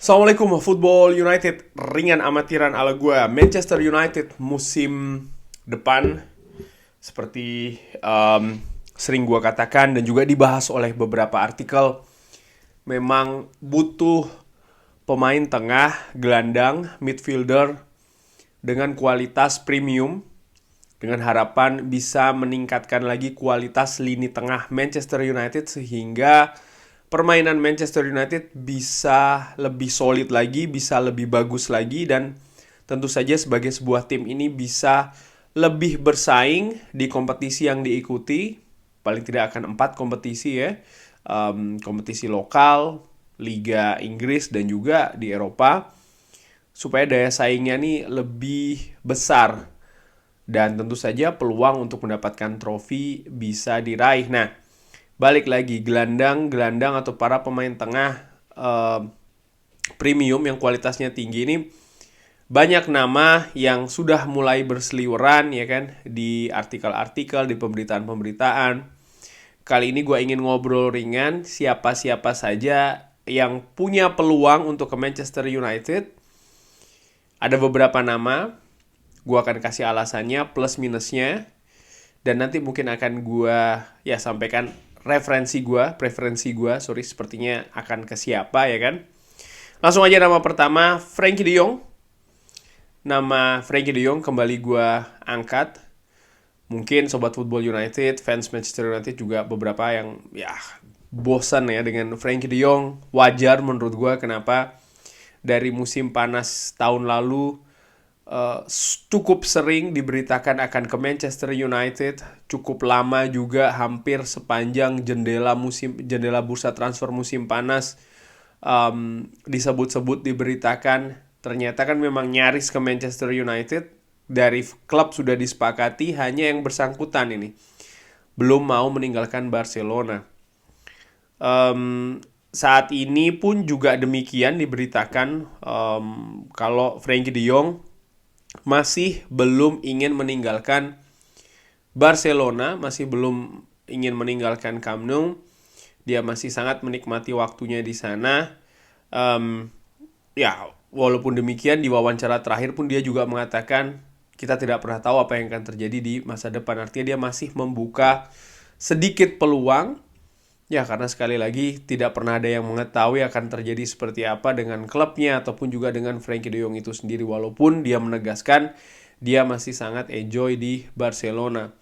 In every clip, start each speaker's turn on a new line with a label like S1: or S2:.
S1: Assalamualaikum Football United, ringan amatiran ala gue. Manchester United musim depan seperti sering gue katakan dan juga dibahas oleh beberapa artikel, memang butuh pemain tengah, gelandang, midfielder dengan kualitas premium, dengan harapan bisa meningkatkan lagi kualitas lini tengah Manchester United sehingga permainan Manchester United bisa lebih solid lagi, bisa lebih bagus lagi, dan tentu saja sebagai sebuah tim ini bisa lebih bersaing di kompetisi yang diikuti. Paling tidak akan 4 kompetisi ya, kompetisi lokal, Liga Inggris, dan juga di Eropa, supaya daya saingnya nih lebih besar dan tentu saja peluang untuk mendapatkan trofi bisa diraih. Nah, balik lagi, gelandang atau para pemain tengah premium yang kualitasnya tinggi ini, banyak nama yang sudah mulai berseliweran ya kan di artikel-artikel, di pemberitaan-pemberitaan. Kali ini gue ingin ngobrol ringan siapa-siapa saja yang punya peluang untuk ke Manchester United. Ada beberapa nama, gue akan kasih alasannya plus minusnya, dan nanti mungkin akan gue sampaikan preferensi gue, sepertinya akan ke siapa ya kan. Langsung aja, nama pertama Frenkie de Jong. Nama Frenkie de Jong kembali gue angkat. Mungkin Sobat Football United, fans Manchester United juga beberapa yang bosan ya dengan Frenkie de Jong. Wajar menurut gue, kenapa dari musim panas tahun lalu cukup sering diberitakan akan ke Manchester United, cukup lama juga, hampir sepanjang jendela bursa transfer musim panas, disebut-sebut, diberitakan. Ternyata kan memang nyaris ke Manchester United. Dari klub sudah disepakati, hanya yang bersangkutan ini belum mau meninggalkan Barcelona. Saat ini pun juga demikian, diberitakan kalau Frenkie de Jong masih belum ingin meninggalkan Barcelona, masih belum ingin meninggalkan Camp Nou. Dia masih sangat menikmati waktunya di sana. Walaupun demikian, di wawancara terakhir pun dia juga mengatakan kita tidak pernah tahu apa yang akan terjadi di masa depan. Artinya dia masih membuka sedikit peluang. Ya, karena sekali lagi tidak pernah ada yang mengetahui akan terjadi seperti apa dengan klubnya ataupun juga dengan Frenkie de Jong itu sendiri, walaupun dia menegaskan dia masih sangat enjoy di Barcelona.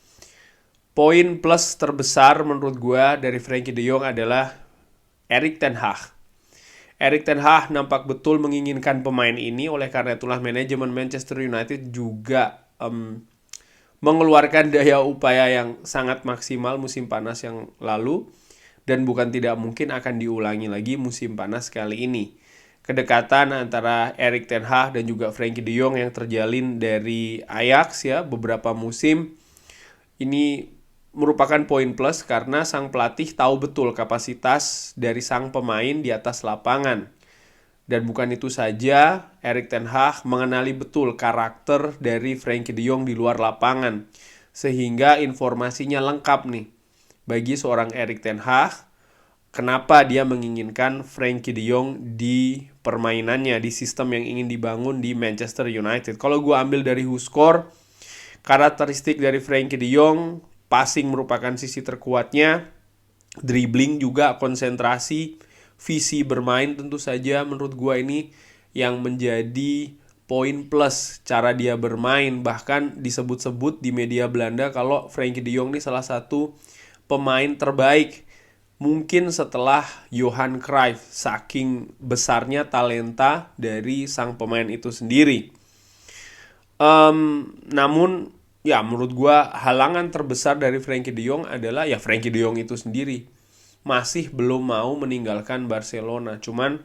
S1: Poin plus terbesar menurut gue dari Frenkie de Jong adalah Erik ten Hag. Erik ten Hag nampak betul menginginkan pemain ini, oleh karena itulah manajemen Manchester United juga mengeluarkan daya upaya yang sangat maksimal musim panas yang lalu, dan bukan tidak mungkin akan diulangi lagi musim panas kali ini. Kedekatan antara Erik ten Hag dan juga Frenkie de Jong yang terjalin dari Ajax ya beberapa musim ini merupakan poin plus, karena sang pelatih tahu betul kapasitas dari sang pemain di atas lapangan. Dan bukan itu saja, Erik ten Hag mengenali betul karakter dari Frenkie de Jong di luar lapangan, sehingga informasinya lengkap nih bagi seorang Erik ten Hag kenapa dia menginginkan Frenkie de Jong di permainannya, di sistem yang ingin dibangun di Manchester United. Kalau gue ambil dari WhoScore, karakteristik dari Frenkie de Jong, passing merupakan sisi terkuatnya, dribbling juga, konsentrasi, visi bermain tentu saja menurut gue ini yang menjadi poin plus cara dia bermain. Bahkan disebut-sebut di media Belanda kalau Frenkie de Jong ini salah satu pemain terbaik mungkin setelah Johan Cruyff, saking besarnya talenta dari sang pemain itu sendiri. Namun menurut gue halangan terbesar dari Frenkie de Jong adalah Frenkie de Jong itu sendiri masih belum mau meninggalkan Barcelona. Cuman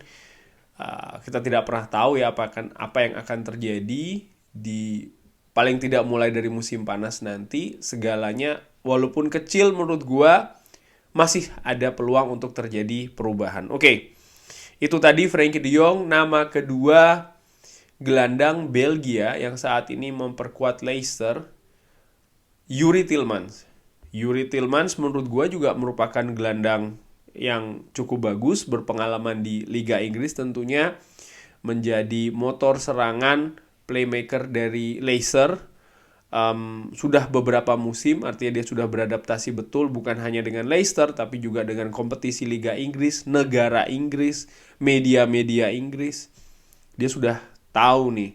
S1: kita tidak pernah tahu ya apa yang akan terjadi di paling tidak mulai dari musim panas nanti. Segalanya walaupun kecil menurut gue masih ada peluang untuk terjadi perubahan. Oke. Itu tadi Frenkie de Jong. Nama kedua, gelandang Belgia yang saat ini memperkuat Leicester, Youri Tielemans. Youri Tielemans menurut gue juga merupakan gelandang yang cukup bagus, berpengalaman di Liga Inggris tentunya. menjadi motor serangan playmaker dari Leicester. Sudah beberapa musim, artinya dia sudah beradaptasi betul, bukan hanya dengan Leicester, tapi juga dengan kompetisi Liga Inggris, negara Inggris, media-media Inggris. Dia sudah tahu nih.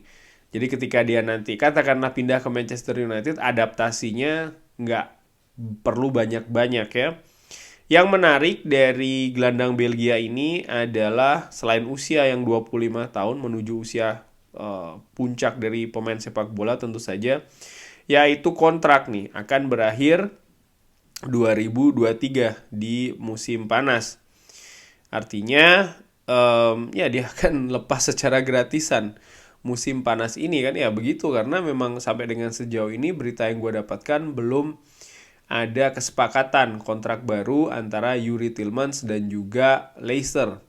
S1: Jadi ketika dia nanti katakanlah pindah ke Manchester United, adaptasinya nggak perlu banyak-banyak ya. Yang menarik dari gelandang Belgia ini adalah selain usia yang 25 tahun menuju usia puncak dari pemain sepak bola tentu saja, yaitu kontrak nih akan berakhir 2023 di musim panas. Artinya ya dia akan lepas secara gratisan musim panas ini kan, ya begitu, karena memang sampai dengan sejauh ini berita yang gue dapatkan belum ada kesepakatan kontrak baru antara Youri Tielemans dan juga Leicester.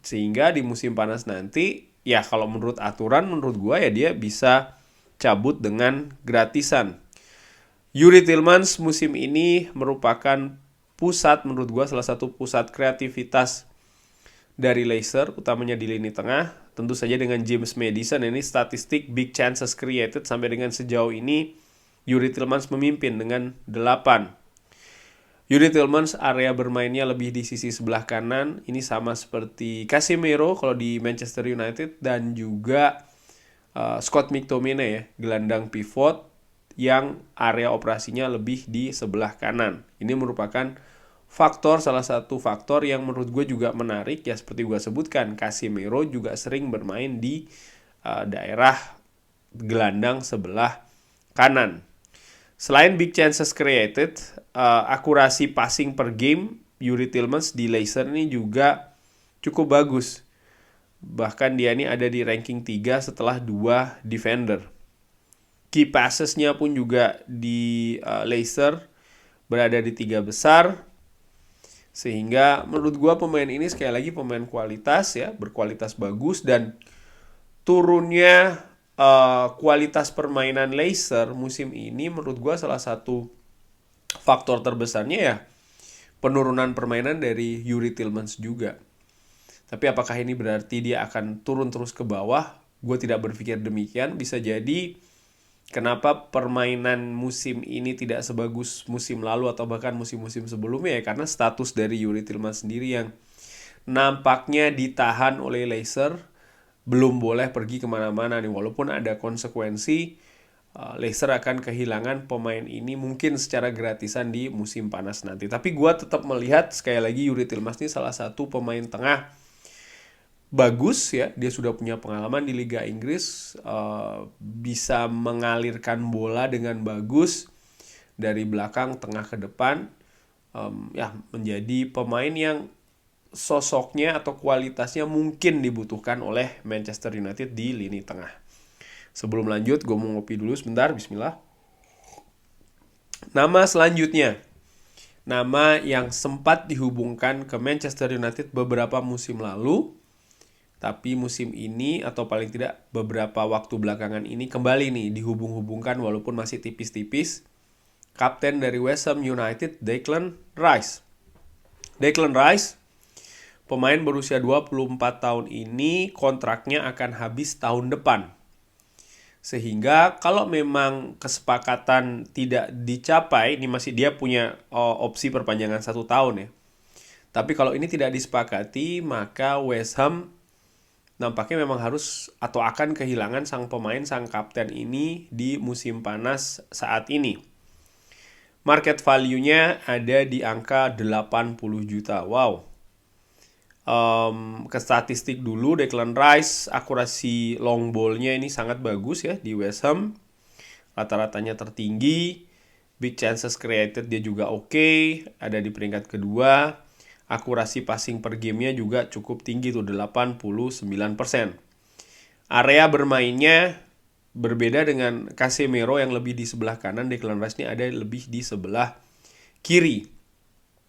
S1: Sehingga di musim panas nanti ya kalau menurut aturan, menurut gue ya dia bisa cabut dengan gratisan. Youri Tielemans musim ini merupakan pusat, menurut gue salah satu pusat kreativitas dari Leicester, utamanya di lini tengah. Tentu saja dengan James Maddison, ini statistik big chances created sampai dengan sejauh ini Youri Tielemans memimpin dengan 8. Youri Tielemans area bermainnya lebih di sisi sebelah kanan. Ini sama seperti Casemiro kalau di Manchester United, dan juga Scott McTominay ya, gelandang pivot yang area operasinya lebih di sebelah kanan. Ini merupakan salah satu faktor yang menurut gue juga menarik ya, seperti gue sebutkan, Casemiro juga sering bermain di daerah gelandang sebelah kanan. Selain big chances created, akurasi passing per game Youri Tielemans di Leicester ini juga cukup bagus. Bahkan dia ini ada di ranking 3 setelah 2 defender. Key passes-nya pun juga di Leicester berada di 3 besar. Sehingga menurut gua pemain ini sekali lagi pemain kualitas ya, berkualitas bagus, dan turunnya kualitas permainan Leicester musim ini menurut gua salah satu faktor terbesarnya ya penurunan permainan dari Youri Tielemans juga. Tapi apakah ini berarti dia akan turun terus ke bawah? Gue tidak berpikir demikian. Bisa jadi kenapa permainan musim ini tidak sebagus musim lalu atau bahkan musim-musim sebelumnya ya, karena status dari Youri Tielemans sendiri yang nampaknya ditahan oleh Leicester, belum boleh pergi kemana-mana nih. Walaupun ada konsekuensi, Leicester akan kehilangan pemain ini mungkin secara gratisan di musim panas nanti. Tapi gue tetap melihat sekali lagi Youri Tielemans ini salah satu pemain tengah bagus ya, dia sudah punya pengalaman di Liga Inggris, bisa mengalirkan bola dengan bagus dari belakang tengah ke depan, ya menjadi pemain yang sosoknya atau kualitasnya mungkin dibutuhkan oleh Manchester United di lini tengah. Sebelum lanjut, gue mau ngopi dulu sebentar, bismillah. Nama selanjutnya, nama yang sempat dihubungkan ke Manchester United beberapa musim lalu, tapi musim ini atau paling tidak beberapa waktu belakangan ini kembali nih dihubung-hubungkan walaupun masih tipis-tipis. Kapten dari West Ham United, Declan Rice. Declan Rice, pemain berusia 24 tahun ini kontraknya akan habis tahun depan. Sehingga kalau memang kesepakatan tidak dicapai, ini masih dia punya opsi perpanjangan 1 tahun ya. Tapi kalau ini tidak disepakati, maka West Ham nampaknya memang harus atau akan kehilangan sang pemain, sang kapten ini di musim panas saat ini. Market value-nya ada di angka 80 juta. Wow. Ke statistik dulu, Declan Rice akurasi long ball-nya ini sangat bagus ya di West Ham. Rata-ratanya tertinggi. Big chances created dia juga oke, ada di peringkat kedua. Akurasi passing per gamenya juga cukup tinggi tuh, 89%. Area bermainnya berbeda dengan Casemiro yang lebih di sebelah kanan, Declan Rice ini ada lebih di sebelah kiri.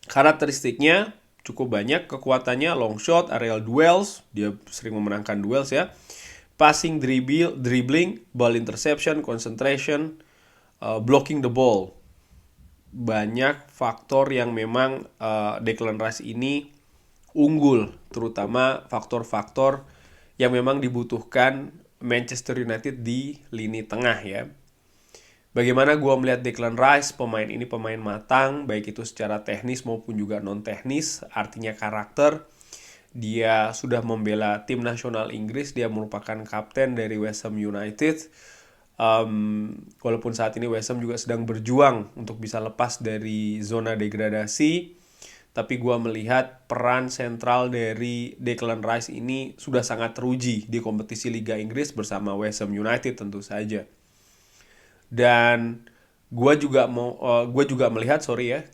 S1: Karakteristiknya cukup banyak, kekuatannya long shot, aerial duels, dia sering memenangkan duels ya. Passing, dribbling, ball interception, concentration, blocking the ball. Banyak faktor yang memang Declan Rice ini unggul terutama faktor-faktor yang memang dibutuhkan Manchester United di lini tengah ya. Bagaimana gue melihat Declan Rice, pemain ini pemain matang, baik itu secara teknis maupun juga non-teknis, artinya karakter. Dia sudah membela tim nasional Inggris, dia merupakan kapten dari West Ham United. Walaupun saat ini West Ham juga sedang berjuang untuk bisa lepas dari zona degradasi, tapi gue melihat peran sentral dari Declan Rice ini sudah sangat teruji di kompetisi Liga Inggris bersama West Ham United tentu saja. Dan gue juga melihat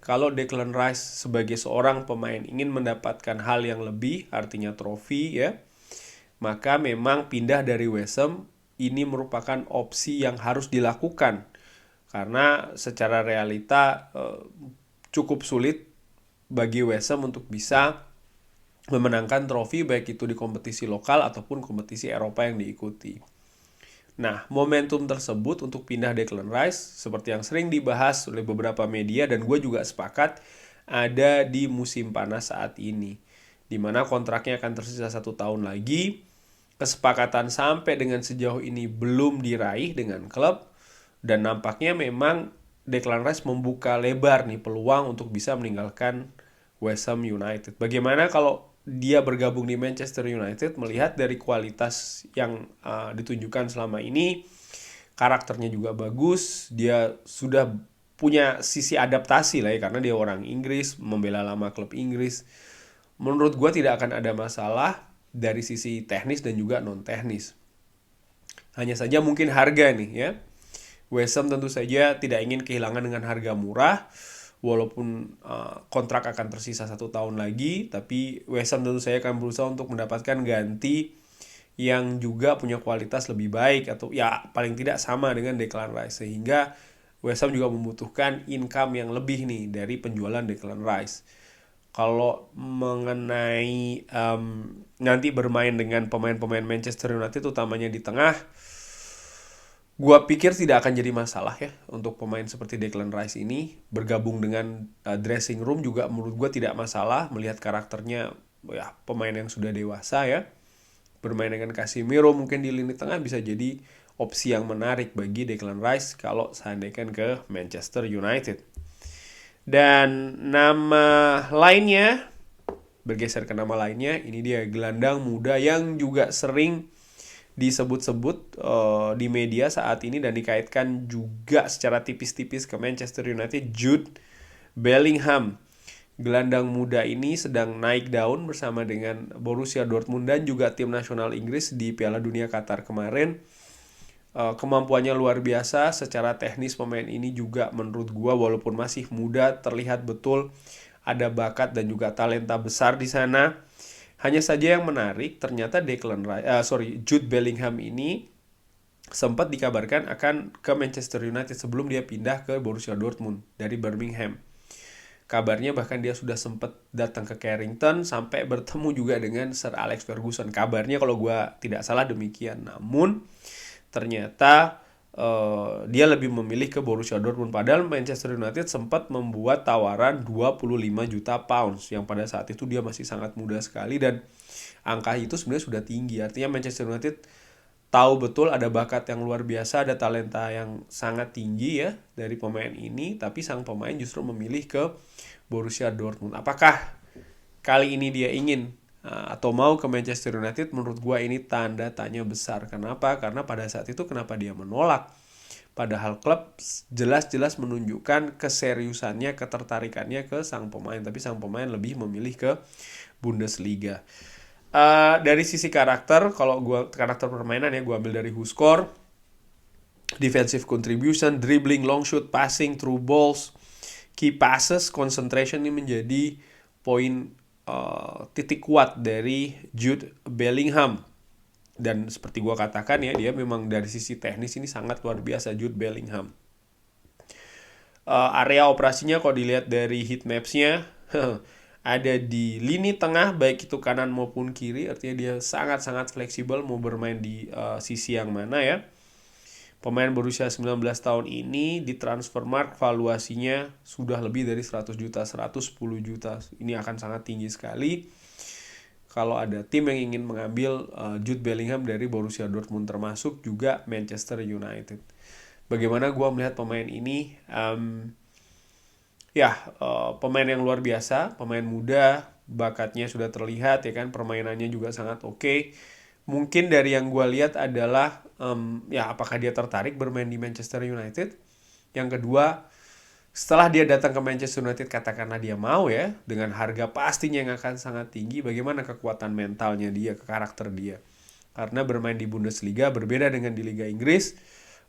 S1: kalau Declan Rice sebagai seorang pemain ingin mendapatkan hal yang lebih, artinya trofi ya, maka memang pindah dari West Ham ini merupakan opsi yang harus dilakukan, karena secara realita cukup sulit bagi West Ham untuk bisa memenangkan trofi baik itu di kompetisi lokal ataupun kompetisi Eropa yang diikuti. Nah, momentum tersebut untuk pindah Declan Rice seperti yang sering dibahas oleh beberapa media dan gue juga sepakat ada di musim panas saat ini, di mana kontraknya akan tersisa 1 tahun lagi. Kesepakatan sampai dengan sejauh ini belum diraih dengan klub, dan nampaknya memang Declan Rice membuka lebar nih peluang untuk bisa meninggalkan West Ham United. Bagaimana kalau dia bergabung di Manchester United, melihat dari kualitas yang ditunjukkan selama ini, karakternya juga bagus, dia sudah punya sisi adaptasi lah ya, karena dia orang Inggris, membela lama klub Inggris. Menurut gue tidak akan ada masalah dari sisi teknis dan juga non-teknis. Hanya saja mungkin harga nih ya. West Ham tentu saja tidak ingin kehilangan dengan harga murah, walaupun kontrak akan tersisa 1 tahun lagi, tapi West Ham tentu saja akan berusaha untuk mendapatkan ganti yang juga punya kualitas lebih baik, atau ya paling tidak sama dengan Declan Rice, sehingga West Ham juga membutuhkan income yang lebih nih dari penjualan Declan Rice. Kalau mengenai nanti bermain dengan pemain-pemain Manchester United utamanya di tengah, gua pikir tidak akan jadi masalah ya untuk pemain seperti Declan Rice ini bergabung dengan dressing room, juga menurut gua tidak masalah melihat karakternya ya, pemain yang sudah dewasa ya. Bermain dengan Casemiro mungkin di lini tengah bisa jadi opsi yang menarik bagi Declan Rice kalau seandainya ke Manchester United. Dan nama lainnya, bergeser ke nama lainnya, ini dia gelandang muda yang juga sering disebut-sebut di media saat ini dan dikaitkan juga secara tipis-tipis ke Manchester United, Jude Bellingham. Gelandang muda ini sedang naik daun bersama dengan Borussia Dortmund dan juga tim nasional Inggris di Piala Dunia Qatar kemarin. Kemampuannya luar biasa, secara teknis pemain ini juga menurut gua walaupun masih muda terlihat betul ada bakat dan juga talenta besar di sana. Hanya saja yang menarik, ternyata Jude Bellingham ini sempat dikabarkan akan ke Manchester United sebelum dia pindah ke Borussia Dortmund dari Birmingham. Kabarnya bahkan dia sudah sempat datang ke Carrington sampai bertemu juga dengan Sir Alex Ferguson. Kabarnya kalau gue tidak salah demikian. Namun ternyata dia lebih memilih ke Borussia Dortmund. Padahal Manchester United sempat membuat tawaran 25 juta pounds yang pada saat itu dia masih sangat muda sekali, dan angka itu sebenarnya sudah tinggi. Artinya Manchester United tahu betul ada bakat yang luar biasa, ada talenta yang sangat tinggi ya dari pemain ini, tapi sang pemain justru memilih ke Borussia Dortmund. Apakah kali ini dia ingin atau mau ke Manchester United? Menurut gua ini tanda tanya besar. Kenapa? Karena pada saat itu kenapa dia menolak? Padahal klub jelas-jelas menunjukkan keseriusannya, ketertarikannya ke sang pemain, tapi sang pemain lebih memilih ke Bundesliga. Dari sisi karakter, kalau karakter permainan ya, gue ambil dari WhoScore. Defensive contribution, dribbling, long shoot, passing, through balls, key passes, concentration ini menjadi poin titik kuat dari Jude Bellingham. Dan seperti gue katakan ya, dia memang dari sisi teknis ini sangat luar biasa Jude Bellingham. Area operasinya kalau dilihat dari heat maps-nya ada di lini tengah, baik itu kanan maupun kiri. Artinya dia sangat-sangat fleksibel mau bermain di sisi yang mana ya. Pemain berusia 19 tahun ini di Transfermarkt valuasinya sudah lebih dari 100 juta, 110 juta. Ini akan sangat tinggi sekali. kalau ada tim yang ingin mengambil Jude Bellingham dari Borussia Dortmund, termasuk juga Manchester United. Bagaimana gue melihat pemain ini? Pemain yang luar biasa, pemain muda, bakatnya sudah terlihat ya kan, permainannya juga sangat oke. Mungkin dari yang gue lihat adalah apakah dia tertarik bermain di Manchester United. Yang kedua, setelah dia datang ke Manchester United, katakanlah dia mau ya, dengan harga pastinya yang akan sangat tinggi, bagaimana kekuatan mentalnya dia, karakter dia. Karena bermain di Bundesliga berbeda dengan di Liga Inggris,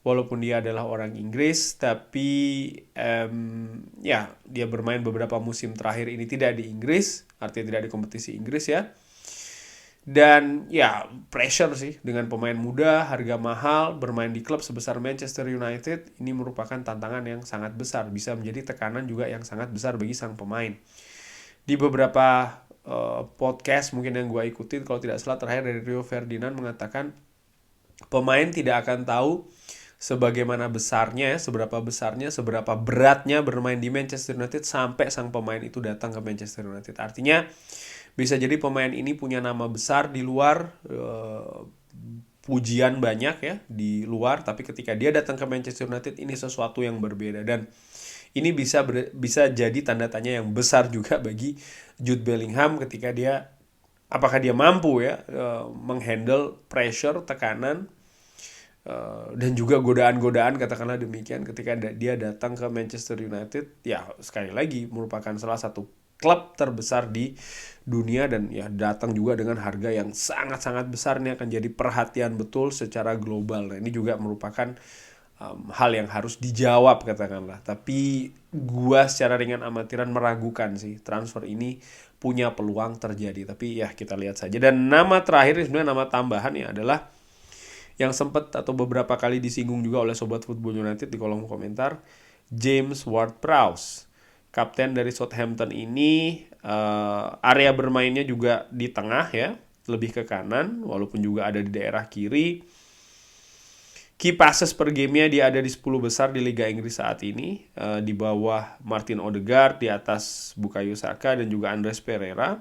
S1: walaupun dia adalah orang Inggris, tapi dia bermain beberapa musim terakhir ini tidak di Inggris, artinya tidak di kompetisi Inggris ya. Dan ya pressure sih dengan pemain muda, harga mahal, bermain di klub sebesar Manchester United, ini merupakan tantangan yang sangat besar, bisa menjadi tekanan juga yang sangat besar bagi sang pemain. Di beberapa podcast mungkin yang gue ikutin, kalau tidak salah terakhir dari Rio Ferdinand mengatakan pemain tidak akan tahu sebagaimana besarnya, seberapa besarnya, seberapa beratnya bermain di Manchester United sampai sang pemain itu datang ke Manchester United. Artinya bisa jadi pemain ini punya nama besar di luar, pujian banyak ya di luar, tapi ketika dia datang ke Manchester United ini sesuatu yang berbeda, dan ini bisa jadi tanda tanya yang besar juga bagi Jude Bellingham ketika apakah dia mampu ya menghandle pressure, tekanan, dan juga godaan-godaan, katakanlah demikian, ketika dia datang ke Manchester United. Ya sekali lagi merupakan salah satu klub terbesar di dunia, dan ya datang juga dengan harga yang sangat-sangat besar. Ini akan jadi perhatian betul secara global. Nah, ini juga merupakan hal yang harus dijawab, katakanlah. Tapi gua secara ringan amatiran meragukan sih transfer ini punya peluang terjadi. Tapi ya kita lihat saja. Dan nama terakhir sebenarnya nama tambahan ya adalah yang sempat atau beberapa kali disinggung juga oleh Sobat Football United di kolom komentar, James Ward-Prowse. Kapten dari Southampton ini area bermainnya juga di tengah ya, lebih ke kanan, walaupun juga ada di daerah kiri. Key passes per gamenya dia ada di 10 besar di Liga Inggris saat ini, di bawah Martin Odegaard, di atas Bukayo Saka dan juga Andreas Pereira.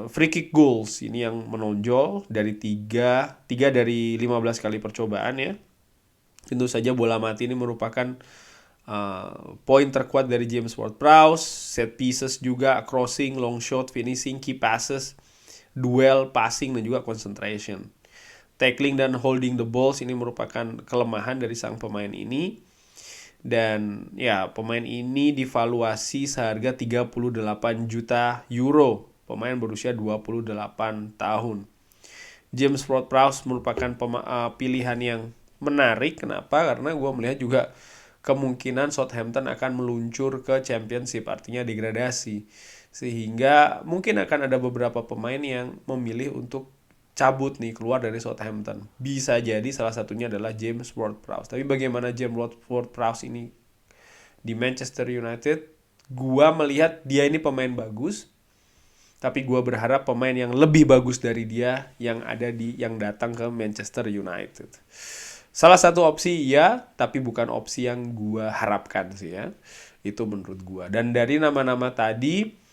S1: Free kick goals ini yang menonjol dari 3 dari 15 kali percobaan ya. Tentu saja bola mati ini merupakan poin terkuat dari James Ward-Prowse. Set pieces juga, crossing, long shot, finishing, key passes, duel, passing, dan juga concentration. Tackling dan holding the balls ini merupakan kelemahan dari sang pemain ini. Dan ya pemain ini divaluasi seharga 38 juta euro. Pemain berusia 28 tahun. James Ward-Prowse merupakan pilihan yang menarik. Kenapa? Karena gue melihat juga kemungkinan Southampton akan meluncur ke Championship, artinya degradasi. Sehingga mungkin akan ada beberapa pemain yang memilih untuk cabut nih, keluar dari Southampton. Bisa jadi salah satunya adalah James Ward-Prowse. Tapi bagaimana James Ward-Prowse ini di Manchester United? Gua melihat dia ini pemain bagus, tapi gua berharap pemain yang lebih bagus dari dia yang datang ke Manchester United. Salah satu opsi ya, tapi bukan opsi yang gua harapkan sih ya. Itu menurut gua. Dan dari nama-nama tadi,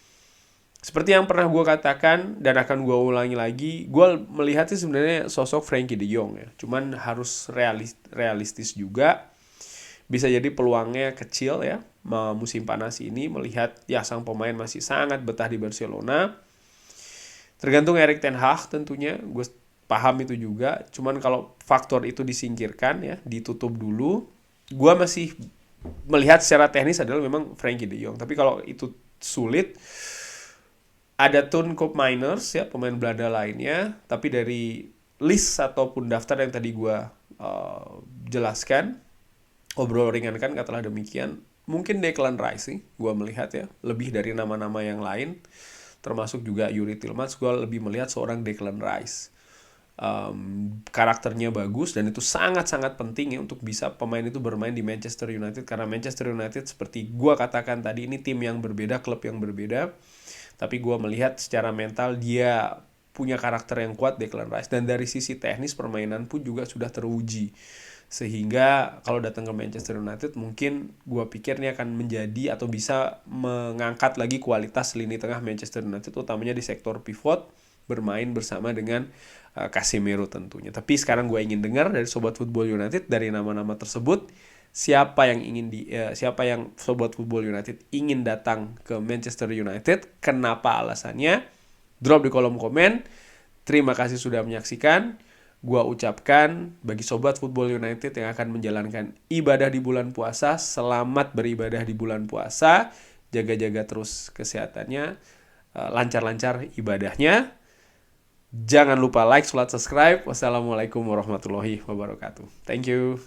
S1: seperti yang pernah gue katakan dan akan gue ulangi lagi, gue melihat sih sebenarnya sosok Frenkie de Jong ya. Cuman harus realistis juga. Bisa jadi peluangnya kecil ya musim panas ini, melihat ya sang pemain masih sangat betah di Barcelona. Tergantung Erik ten Hag tentunya, gue paham itu juga. Cuman kalau faktor itu disingkirkan ya, ditutup dulu, gue masih melihat secara teknis adalah memang Frenkie de Jong. Tapi kalau itu sulit, ada Toon Koopmeiners ya, pemain Belanda lainnya. Tapi dari list ataupun daftar yang tadi gue jelaskan, obrol ringan kan katalah demikian, mungkin Declan Rice sih gue melihat ya, lebih dari nama-nama yang lain, termasuk juga Yuri Tillmans. Gue lebih melihat seorang Declan Rice. Karakternya bagus, dan itu sangat-sangat penting ya untuk bisa pemain itu bermain di Manchester United. Karena Manchester United seperti gue katakan tadi, ini tim yang berbeda, klub yang berbeda. Tapi gue melihat secara mental dia punya karakter yang kuat, Declan Rice. Dan dari sisi teknis permainan pun juga sudah teruji. Sehingga kalau datang ke Manchester United mungkin gue pikir ini akan menjadi atau bisa mengangkat lagi kualitas lini tengah Manchester United, utamanya di sektor pivot, bermain bersama dengan Casemiro tentunya. Tapi sekarang gue ingin dengar dari Sobat Football United, dari nama-nama tersebut, siapa yang Sobat Football United ingin datang ke Manchester United, kenapa alasannya? Drop di kolom komen. Terima kasih sudah menyaksikan. Gua ucapkan bagi Sobat Football United yang akan menjalankan ibadah di bulan puasa, selamat beribadah di bulan puasa, jaga-jaga terus kesehatannya, lancar-lancar ibadahnya. Jangan lupa like, subscribe. Wassalamualaikum warahmatullahi wabarakatuh. Thank you.